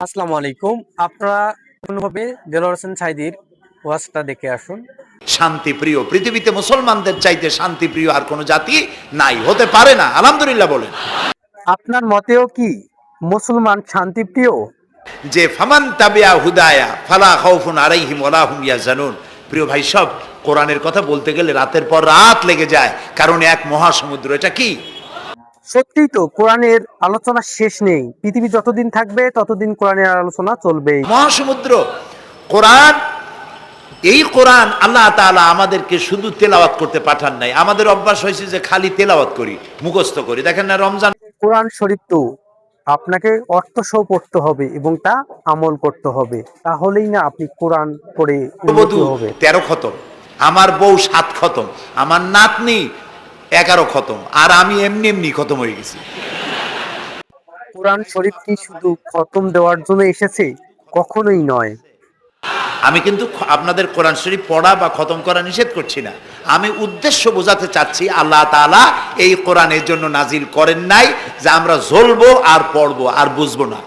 আসসালামু আলাইকুম। আপনারা কোনোভাবে দেলোয়ার হোসেন সাঈদীর ওয়াজটা দেখে আসুন। শান্তি প্রিয়, পৃথিবীতে মুসলমানদের চাইতে শান্তি প্রিয় আর কোনো জাতি নাই, হতে পারে না। আলহামদুলিল্লাহ বলেন। আপনার মতেও কি মুসলমান শান্তিপ্রিয়? যে ফামান তাবিয়া হুদায়া ফালা খাউফুন আলাইহিম ওয়ালা হুম ইয়াহজানুন। প্রিয় ভাই, সব কোরআনের কথা বলতে গেলে রাতের পর রাত লেগে যায়, কারণ এক মহাসমুদ্র। এটা কি? সত্যিই তো, কোরআনের আলোচনা শেষ নেই। পৃথিবী যতদিন থাকবে ততদিন কোরআনের আলোচনা চলবেই। মহাসমুদ্র কোরআন। এই কোরআন আল্লাহ তাআলা আমাদেরকে শুধু তেলাওয়াত করতে পাঠান নাই। আমাদের অভ্যাস হয়েছে যে খালি তেলাওয়াত করি, মুখস্থ করি। দেখেন না, রমজান কোরআন শরীফ তো আপনাকে অর্থ সহ পড়তে হবে এবং তা আমল করতে হবে, তাহলেই না আপনি কোরআন পড়ে উন্নতি বধূ হবে। 13 খতম, আমার বউ 7 খতম, আমার নাতনি 11 খতম, আর আমি এমনি এমনি খতম হয়ে গেছি। কোরআন শরীফ কি শুধু খতম দেওয়ার জন্য এসেছে? কখনোই নয়। আমি কিন্তু আপনাদের কোরআন শরীফ পড়া বা খতম করা নিষেধ করছি না। আমি উদ্দেশ্য বোঝাতে চাচ্ছি, আল্লাহ তাআলা এই কোরআনের জন্য নাজিল করেন নাই যে আমরা জ্বলবো আর পড়বো আর বুঝবো না।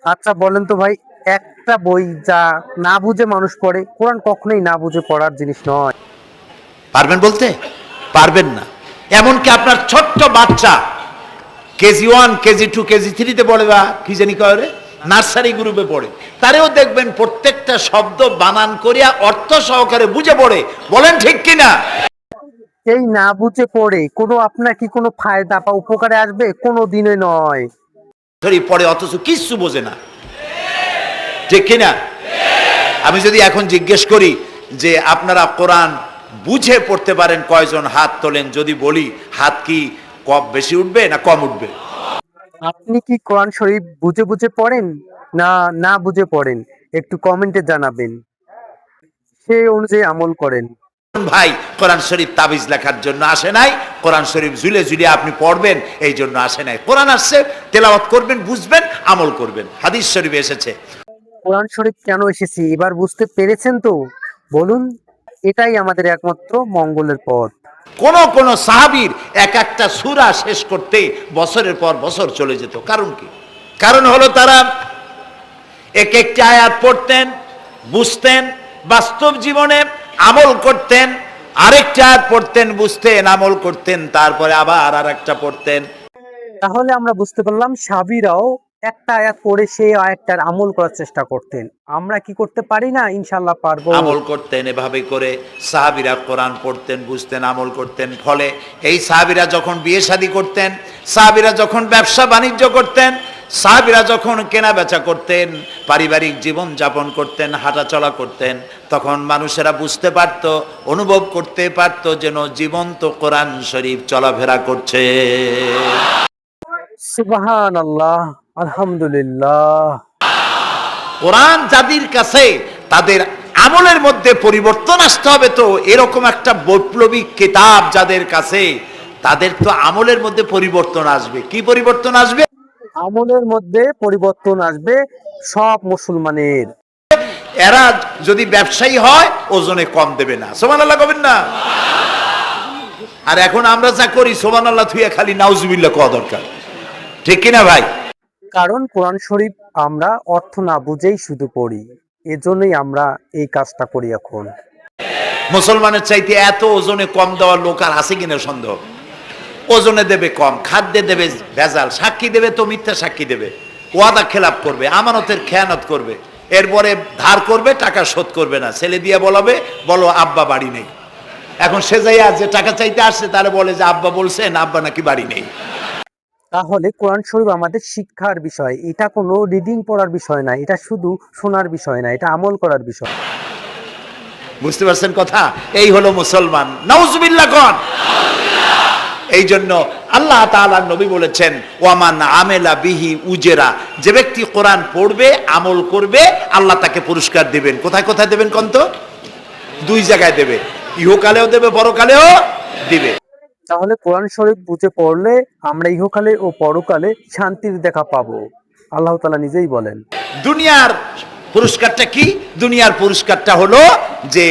আচ্ছা বলেন তো ভাই, একটা বই যা না বুঝে মানুষ পড়ে, কোরআন কখনোই না বুঝে পড়ার জিনিস নয়। পারবেন বলতে? পারবেন না। এমনকি আপনার ছোট্ট বাচ্চা KG1 KG2 KG3 তে পড়ে, বা কি জানি কয়, নার্সারি গ্রুপে পড়ে, তারেও দেখবেন প্রত্যেকটা শব্দ বানান করিয়া অর্থ সহকারে বুঝে পড়ে। বলেন ঠিক কিনা? এই না বুঝে পড়ে কোনো আপনার কি কোনো ফায়দা বা উপকারে আসবে? কোনো দিনে নয়। পড়ে অথচ কিচ্ছু বোঝে না, ঠিক কিনা? আমি যদি এখন জিজ্ঞেস করি যে আপনারা কোরআন বুঝে পড়তে পারেন কয়জন, হাত তোলেন। যদি বলি, হাত কি কম বেশি উঠবে না কম উঠবে? আপনি কি কোরআন শরীফ বুঝে বুঝে পড়েন না না বুঝে পড়েন? একটু কমেন্টে জানাবেন, সেই অনুযায়ী আমল করেন। ভাই, কোরআন শরীফ তাবিজ লেখার জন্য আসে নাই, কোরআন শরীফ ঝুলে ঝুলে আপনি পড়বেন এই জন্য আসে নাই। কোরআন আসছে তেলাওয়াত করবেন, বুঝবেন, আমল করবেন। হাদিস শরীফে এসেছে। কোরআন শরীফ কেন এসেছে এবার বুঝতে পেরেছেন তো? বলুন, এটাই আমাদের একমাত্র মঙ্গলের পথ। কোন কোন সাহাবীর এক একটা সূরা শেষ করতে বছরের পর বছর চলে যেত। কারণ কি? কারণ হলো তারা এক একটি আয়াত পড়তেন, বুঝতেন, বাস্তব জীবনে আমল করতেন, আরেকটা আয়াত পড়তেন, বুঝতেন, আমল করতেন, তারপরে আবার আরেকটা পড়তেন। তাহলে আমরা বুঝতে পারলাম সাহাবীরাও একটা আয়াত পড়ে সেই আয়াতটার আমল করার চেষ্টা করতেন। আমরা কি করতে পারি না? ইনশাআল্লাহ পারবো। আমল করতেন। এভাবে করে সাহাবীরা কোরআন পড়তেন, বুঝতেন, আমল করতেন। ফলে এই সাহাবীরা যখন বিয়ে শাদী করতেন, সাহাবীরা যখন ব্যবসা বাণিজ্য করতেন, সাহাবীরা যখন কেনা বেচা করতেন, পারিবারিক জীবন যাপন করতেন, হাঁটাচলা করতেন, তখন মানুষেরা বুঝতে পারত, অনুভব করতে পারত যেন জীবন্ত কোরআন শরীফ চলাফেরা করছে। সুবহানাল্লাহ, আলহামদুলিল্লাহ। কোরআন যাদের কাছে, তাদের আমলের মধ্যে পরিবর্তন আসতে হবে। তো এরকম একটা বৈপ্লবিক কিতাব যাদের কাছে, তাদের তো আমলের মধ্যে পরিবর্তন আসবে। কি পরিবর্তন আসবে? আমলের মধ্যে পরিবর্তন আসবে সব মুসলমানের। এরা যদি ব্যবসায়ী হয়, ওজনে কম দেবে না। সুবহানাল্লাহ কবেন না? আর এখন আমরা যা করি, সুবহানাল্লাহ থুইয়া খালি নাউজুবিল্লাহ কওয়া দরকার, ঠিক কিনা ভাই? কারণ কোরআন শরীফ আমরা অর্থ না বুঝেই শুধু পড়ি, এজন্যই আমরা এই কাজটা করি এখন। মুসলমানের চাইতে এত ওজনে কম দেওয়ার লোক আর আছে কিনা সন্দেহ। ওজনে দেবে কম, খাদ্যে দেবে ভেজাল, সাক্ষী দেবে তো মিথ্যা সাক্ষী দেবে, ওয়াদা খেলাপ করবে, আমানতের খেয়ানত করবে, এরপরে ধার করবে, টাকা শোধ করবে না। ছেলে দিয়ে বলাবে, বলো আব্বা বাড়ি নেই। এখন সে যাইয়া যে টাকা চাইতে আসছে, তাহলে বলে যে আব্বা বলছেন, আব্বা নাকি বাড়ি নেই। তাহলে কোরআন শরীফ আমাদের শিক্ষার বিষয়, এটা কোনো রিডিং পড়ার বিষয় না, এটা শুধু শোনার বিষয় না, এটা আমল করার বিষয়। বুঝতে পারছেন কথা? এই হলো মুসলমান। নাউজুবিল্লাহ কোন। এই জন্য আল্লাহ তাআলার নবী বলেছেন, ওয়ামান আমেলা বিহি উজেরা, যে ব্যক্তি কোরআন পড়বে, আমল করবে, আল্লাহ তাকে পুরস্কার দিবেন। কোথায় কোথায় দেবেন কোন তো? 2 জায়গায় দেবে, ইহকালেও দেবে, পরকালেও দিবে। তাহলে কোরআন শরীফ বুঝে পড়লে আমরা ইহকালে ও পরকালে শান্তির দেখা পাবো। আল্লাহ তাআলা নিজেই বলেন। দুনিয়ার পুরস্কারটা কি? দুনিয়ার পুরস্কারটা হলো যে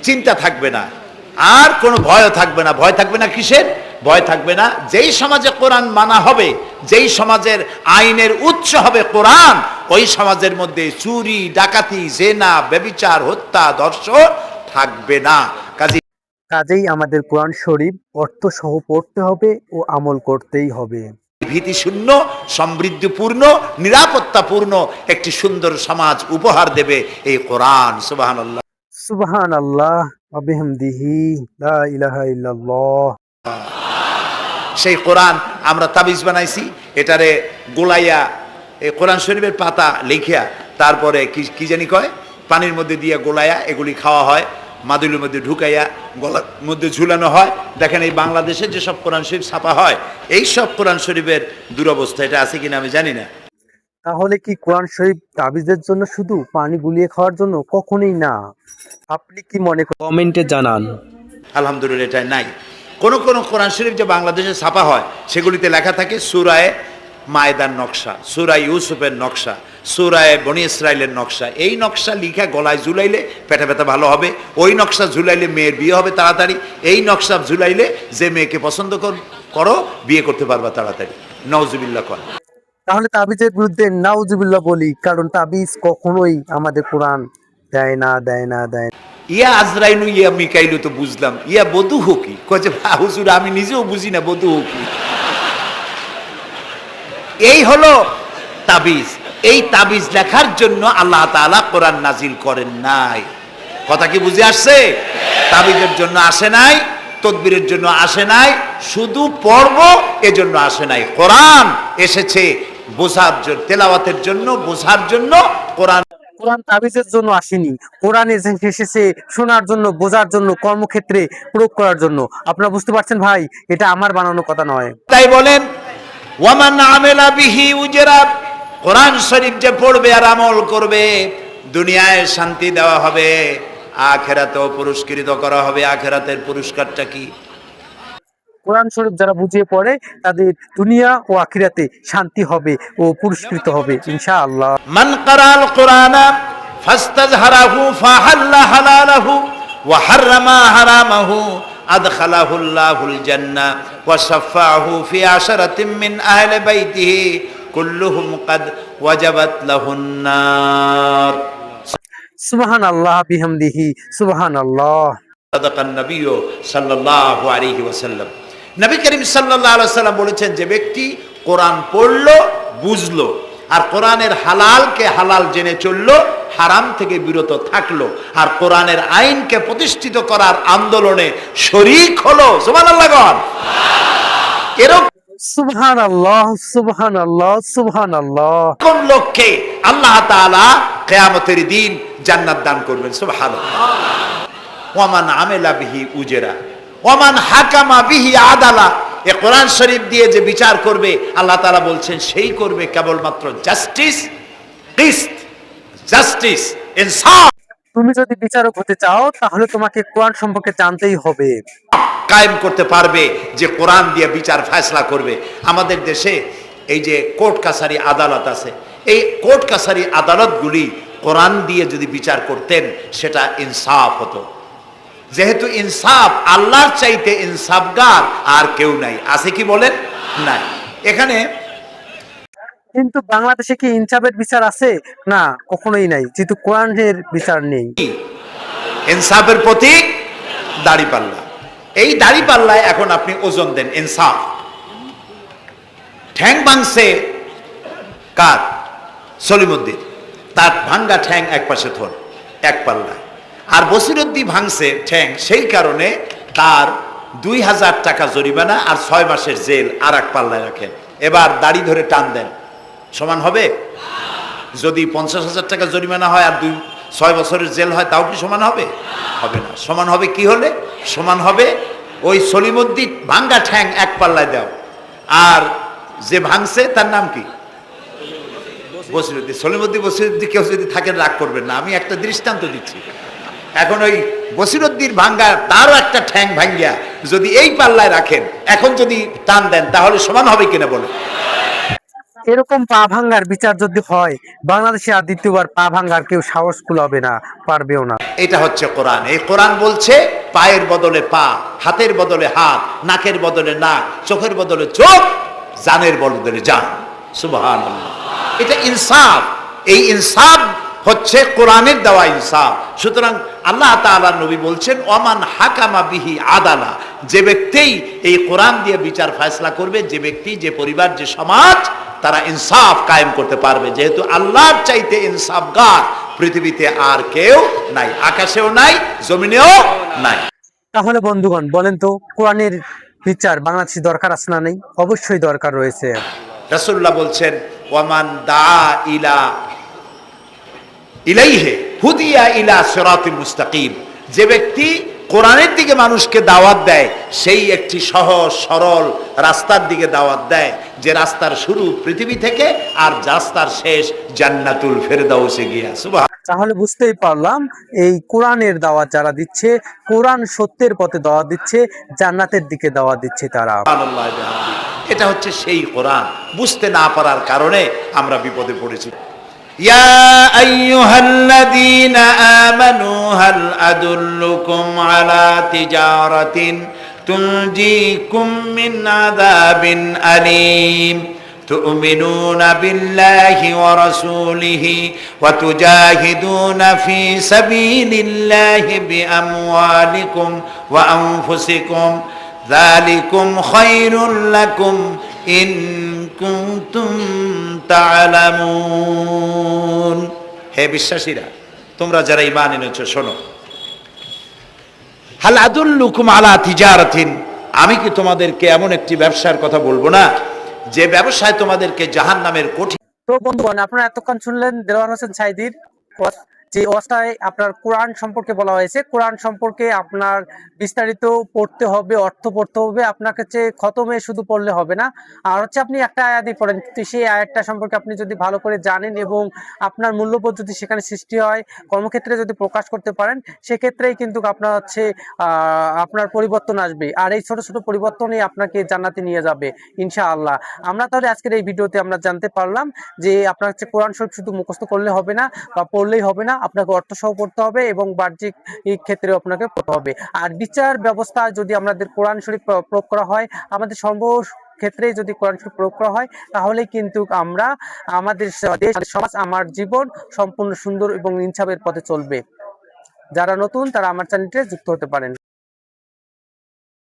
চিন্তা থাকবে না, আর কোনো ভয় থাকবে না। ভয় থাকবে না কিসের? ভয় থাকবে না যেই সমাজে কোরআন মানা হবে, যেই সমাজের আইনের উৎস হবে কোরআন, ওই সমাজের মধ্যে চুরি, ডাকাতি, জেনা, ব্যভিচার, হত্যা, ধর্ষণ থাকবে না। কাজেই আমাদের কোরআন শরীফ অর্থ সহ পড়তে হবে ও আমল করতেই হবে। ভীতিশূন্য, সমৃদ্ধিপূর্ণ, নিরাপত্তাপূর্ণ একটি সুন্দর সমাজ উপহার দেবে এই কোরআন। সুবহানাল্লাহ। সুবহানাল্লাহ ওয়া বিহামদিহি লা ইলাহা ইল্লাল্লাহ। সেই কোরআন আমরা তাবিজ বানাইছি, এটারে গোলাইয়া এই কোরআন শরীফের পাতা লিখিয়া তারপরে কি জানি কয় পানির মধ্যে দিয়ে গোলাইয়া এগুলি খাওয়া হয়, মাদুলির মধ্যে ঢুকাইয়া গলার মধ্যে ঝুলানো হয়। দেখেন এই বাংলাদেশে যেসব কোরআন শরীফ ছাপা হয়, এই সব কোরআন শরীফের দুরবস্থা। এটা আছে কিনা আমি জানি না। তাহলে কি কোরআন শরীফ তাবিজের জন্য শুধু? পানি গুলিয়ে খাওয়ার জন্য? কখনোই না। আপনি কি মনে করেন কমেন্টে জানান। আলহামদুলিল্লাহ এটা নাই। কোন কোন কোরআন শরীফ যে বাংলাদেশে ছাপা হয় সেগুলিতে লেখা থাকে সূরায়ে মায়দার নকশা, সূরায়ে ইউসুফের নকশা, সূরায়ে বনি ইসরাইলের নকশা। এই নকশা লিখা গলায় ঝুলাইলে পেটে ব্যথা ভালো হবে, ওই নকশা ঝুলাইলে মেয়ের বিয়ে হবে তাড়াতাড়ি, এই নকশা ঝুলাইলে যে মেয়েকে পছন্দ করো বিয়ে করতে পারবা তাড়াতাড়ি। নাউজুবিল্লাহ কর। তাহলে তাবিজের বিরুদ্ধে নাউজুবিল্লাহ বলি, কারণ তাবিজ কখনোই আমাদের কোরআন দেয় না, দেয় না, দেয় না। ইয়া আজরাইলু ইয়া মিকাইলু তো বুঝলাম, ইয়া বদুহ কি কয় যে হুজুর আমি নিজেও বুঝি না বদুহ কি। এই হলো তাবিজ। এই তাবিজ লেখার জন্য আল্লাহ তাআলা কোরআন নাজিল করেন নাই। কথা কি বুঝে আসছে? তাবিজের জন্য আসে নাই, তদবিরের জন্য আসে নাই, শুধু পড়ব এজন্য আসে নাই। কোরআন এসেছে বোঝার জন্য, তেলাওয়াতের জন্য, বোঝার জন্য। কোরআন তাবিজের জন্য আসেনি, কোরআন এসেছে শোনার জন্য, বোঝার জন্য, কর্মক্ষেত্রে প্রয়োগ করার জন্য। আপনারা বুঝতে পারছেন ভাই, এটা আমার বানানো কথা নয়। তাই বলেন ওয়ামান আমেলা বিহি উজরা, কোরআন শরীফ যে পড়বে আর আমল করবে দুনিয়ায় শান্তি দেওয়া হবে, আখিরাতেও পুরস্কৃত করা হবে। আখিরাতের পুরস্কারটা কি? কোরআন শরীফ যারা বুঝিয়ে পড়ে তাদের দুনিয়া ও আখিরাতে শান্তি হবে ও পুরস্কৃত হবে ইনশাআল্লাহ। মান কারাল কোরআনা ফাস্তাজহারাহু ফাহাল্লা হালালাহু ওয়া হাররামা হারামাহু আদখালাহুল্লাহুল জান্নাহ ওয়া শাফাআহু ফি আশরাতিন মিন আহলি বাইতিহি কুল্লুহুম কাদ ওয়াজাবাত লাহুন নার। সুবহানাল্লাহ বিহামদিহি সুবহানাল্লাহ। সাদাকান নবী সাল্লাল্লাহু আলাইহি ওয়াসাল্লাম। নবী করিম সাল্লাল্লাহু আলাইহি ওয়াসাল্লাম বলেছেন, যে ব্যক্তি কোরআন পড়লো, বুঝলো, আর কোরআনের হালালকে হালাল জেনে চললো, হারাম থেকে বিরত থাকলো, আর কোরআনের আইনকে প্রতিষ্ঠিত করার আন্দোলনে শরীক হলো, সুবহানাল্লাহ গণ। এরকম সুবহানাল্লাহ সুবহানাল্লাহ সুবহানাল্লাহ। কোন লোককে আল্লাহ তাআলা কিয়ামতের দিন জান্নাত দান করবেন, সুবহানাল্লাহ। ওয়ামান আমেলা বিহি উজরা ওয়ামান হাকামা বিহি আদালা। এ কোরআন শরীফ দিয়ে যে বিচার করবে, আল্লাহ তাআলা বলছেন সেই করবে কেবলমাত্র জাস্টিস, কিসত, জাস্টিস, ইনসাফ। তুমি যদি বিচারক হতে চাও তাহলে তোমাকে কোরআন সম্পর্কে জানতেই হবে। কায়েম করতে পারবে যে কোরআন দিয়ে বিচার ফয়সালা করবে। আমাদের দেশে এই যে কোর্ট কাছারি আদালত আছে, এই কোর্ট কাছারি আদালতগুলি কোরআন দিয়ে যদি বিচার করতেন সেটা ইনসাফ হতো। যেহেতু ইনসাফ, আল্লাহর চাইতে ইনসাফগার আর কেউ নাই। আছে কি বলেন? নাই। এখানে কিন্তু বাংলাদেশে কি ইনসাফের বিচার আছে? না, কখনোই নাই, যেহেতু কোরআনের বিচার নেই। ইনসাফের প্রতীক দাড়িপাল্লা। এই দাড়িপাল্লায় এখন আপনি ওজন দেন ইনসাফ। ঠ্যাং ভাঙছে কার? সলিমুদ্দিন। তার ভাঙ্গা ঠ্যাং এক পাশে থন, এক পাল্লায়। আর বসিরউদ্দিন ভাঙছে ঠ্যাং, সেই কারণে তার 2000 টাকা জরিমানা আর 6 মাসের জেল আর এক পাল্লায় রাখেন। এবার দাড়ি ধরে টান দেন, সমান হবে? যদি 50,000 টাকা জরিমানা হয় আর 6 বছরের জেল হয়, তাও কি সমান হবে? হবে না। সমান হবে কি হলে? সমান হবে ওই সলিমুদ্দিন ভাঙ্গা ঠ্যাং এক পাল্লায় দাও, আর যে ভাঙছে তার নাম কি? বসিরউদ্দিন। বসিরউদ্দিন কেউ যদি থাকেন রাগ করবেন না, আমি একটা দৃষ্টান্ত দিচ্ছি। এখন ওই বসিরউদ্দিন ভাঙ্গা তারও একটা ঠ্যাং ভাঙ্গিয়া যদি এই পাল্লায় রাখেন, এখন যদি টান দেন তাহলে সমান হবে কিনা বলে? এরকম পা ভাঙ্গার বিচার যদি হয়, বাংলাদেশে আর দ্বিতীয়বার পা ভাঙ্গার কেউ সাহস কুলাবে না, পারবেও না। এটা হচ্ছে কোরআন। এই কোরআন বলছে পায়ের বদলে পা, হাতের বদলে হাত, নাকের বদলে নাক, চোখের বদলে চোখ, জানের বদলে জান। সুবহানাল্লাহ। এটা ইনসাফ। এই ইনসাফ হচ্ছে কোরআনের দেওয়া ইনসাফ। সুতরাং আল্লাহ তাআলা নবী বলছেন, ওমান হাকামা বিহি আদালা, যে ব্যক্তি এই কোরআন দিয়ে বিচার ফয়সালা করবে, যে ব্যক্তি, যে পরিবার, যে সমাজ, তারা ইনসাফ কায়েম করতে পারবে। যেহেতু আল্লাহর চাইতে ইনসাফগার পৃথিবীতে আর কেউ নাই, আকাশেও নাই, জমিনেও নাই। তাহলে বন্ধুগণ বলেন তো, কোরআনের বিচার বাংলাদেশে দরকার আছে না নেই? অবশ্যই দরকার রয়েছে। রাসূলুল্লাহ বলছেন, ওয়ামান দা ইলাইহি হুদিয়া ইলা সিরাতিল মুস্তাকিম, যে ব্যক্তি কোরআনের দিকে মানুষকে দাওয়াত দেয়, সেই একটি সহজ সরল রাস্তার দিকে দাওয়াত দেয়, যে রাস্তার শুরু পৃথিবী থেকে আর রাস্তার শেষ জান্নাতুল ফেরদাউসে গিয়া। সুবহান। তাহলে বুঝতেই পারলাম, এই কোরআনের দাওয়াত যারা দিচ্ছে, কোরআন সত্যের পথে দাওয়াত দিচ্ছে, জান্নাতের দিকে দাওয়াত দিচ্ছে তারা। এটা হচ্ছে সেই কোরআন। বুঝতে না পারার কারণে আমরা বিপদে পড়েছি। ইয়া আইয়ুহাল্লাযীনা আমানু হাল আদুল্লুকুম আলা তিজারাতিন তুনজিকুম মিন আযাবিন আলীম তু'মিনুনা বিল্লাহি ওয়া রাসূলিহি ওয়া তুজাহিদুনা ফি সাবিলিল্লাহি বিআমওয়ালিকুম ওয়া আনফুসিকুম যালিকুম খায়রুল লাকুম ইন কুনতুম তা'লামুন। হে বিশ্বাসীরা, তোমরা যারা ঈমান এনেছো শোনো। হাল আদুল্লুকুম আলা তিজারাতিন, আমি কি তোমাদেরকে এমন একটি ব্যবসার কথা বলবো না, যে ব্যবসায় তোমাদেরকে জাহান্নামের কঠিন। তো বন্ধুগণ, আপনারা এতক্ষণ শুনলেন দেলোয়ার হোসেন সাঈদীর ওয়াজ। যে ওয়াজটায় আপনার কোরআন সম্পর্কে বলা হয়েছে, কোরআন সম্পর্কে আপনার বিস্তারিত পড়তে হবে, অর্থ পড়তে হবে। আপনার কাছে খতমে শুধু পড়লে হবে না, আর হচ্ছে আপনি একটা আয়াতই পড়েন, কিন্তু সেই আয়াতটা সম্পর্কে আপনি যদি ভালো করে জানেন এবং আপনার মূল্যবোধ যদি সেখানে সৃষ্টি হয়, কর্মক্ষেত্রে যদি প্রকাশ করতে পারেন, সেক্ষেত্রেই কিন্তু আপনার হচ্ছে আপনার পরিবর্তন আসবে। আর এই ছোট ছোট পরিবর্তনই আপনাকে জান্নাতে নিয়ে যাবে ইনশাআল্লাহ। আমরা তাহলে আজকের এই ভিডিওতে আমরা জানতে পারলাম যে আপনার হচ্ছে কোরআন শরীফ শুধু মুখস্থ করলে হবে না বা পড়লেই হবে না, আপনাকে অর্থ সহ পড়তে হবে এবং বাহ্যিক ক্ষেত্রেও আপনাকে পড়তে হবে। আর বিচার ব্যবস্থা যদি আমাদের কোরআন শরীফ প্রয়োগ করা হয়, আমাদের ক্ষেত্রে যদি কোরআন শরীফ প্রয়োগ করা হয়, তাহলে কিন্তু আমরা আমাদের দেশ, সমাজ, আমার জীবন সম্পূর্ণ সুন্দর এবং ইনসাফের পথে চলবে। যারা নতুন তারা আমার চ্যানেলটি যুক্ত হতে পারেন।